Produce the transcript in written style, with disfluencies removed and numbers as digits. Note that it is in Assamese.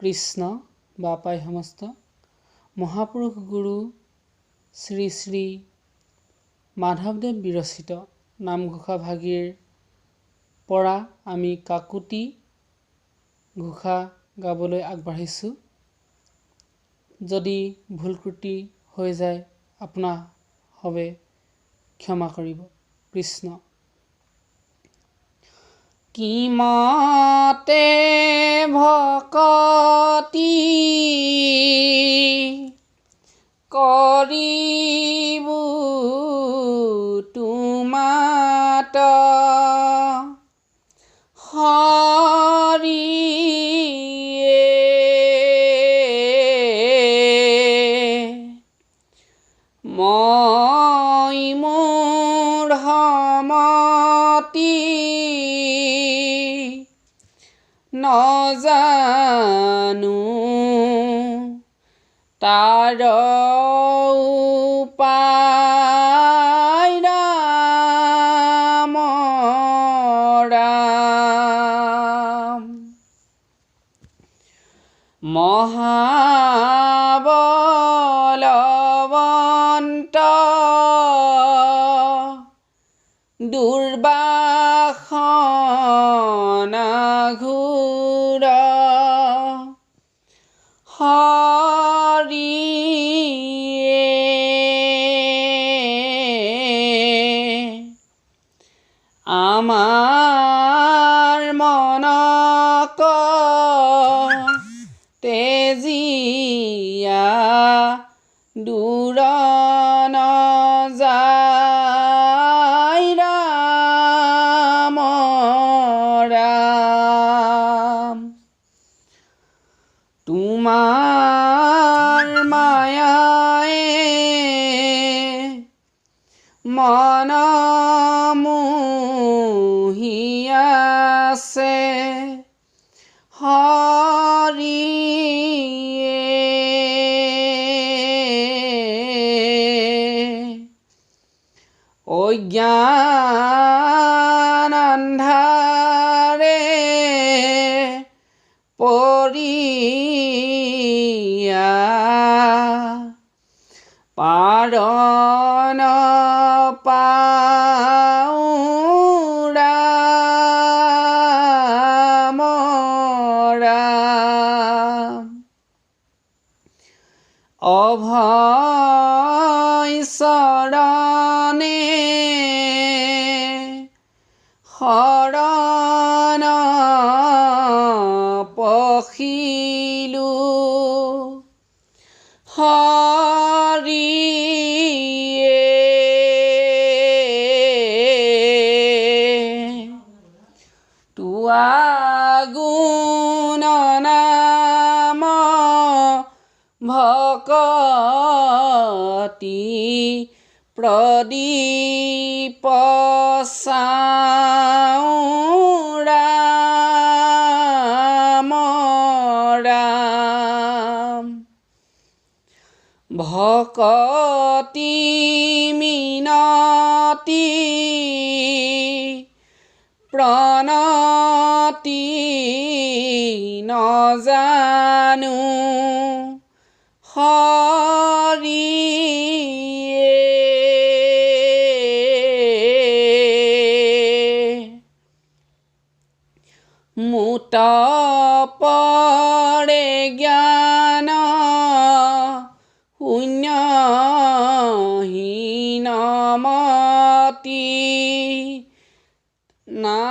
কৃষ্ণ বাপাই সমস্ত মহাপুৰুষ গুৰু শ্ৰী শ্ৰী মাধৱদেৱ বিৰচিত নামঘোষা ভাগিৰ পৰা আমি কাকুতি ঘোষা গাবলৈ আগবাঢ়িছোঁ। যদি ভুল ত্ৰুটি হৈ যায় আপোনাৰ হবে ক্ষমা কৰিব। কৃষ্ণ। কিমতে ভকতি কৰিবু তোমাত মই মোৰ সমতি নজানো তাৰ উপায় ৰাম ৰাম। মহাবলৱন্ত দুৰ্বাসনা ঘোৰ হৰিয়ে আমাৰ মনক তেজিয়া দূৰ নযায় ৰাম ৰাম। তোমাৰ মায়ায়ে মন মোহি আছে হৰিয়ে অজ্ঞান আন্ধাৰে পৰিয়া পাৰ নাপাওঁ ৰাম ৰাম। অভয় চৰণে শৰণ পখিলো হৰিয়ে তোৱা গুণ নাম ভকতি প্ৰদীপ চাওঁ ৰাম ৰাম। ভকতি মিনতি প্ৰণতি নজানো হৰিয়ে মুত পৰে জ্ঞান শূন্যহীন মতি না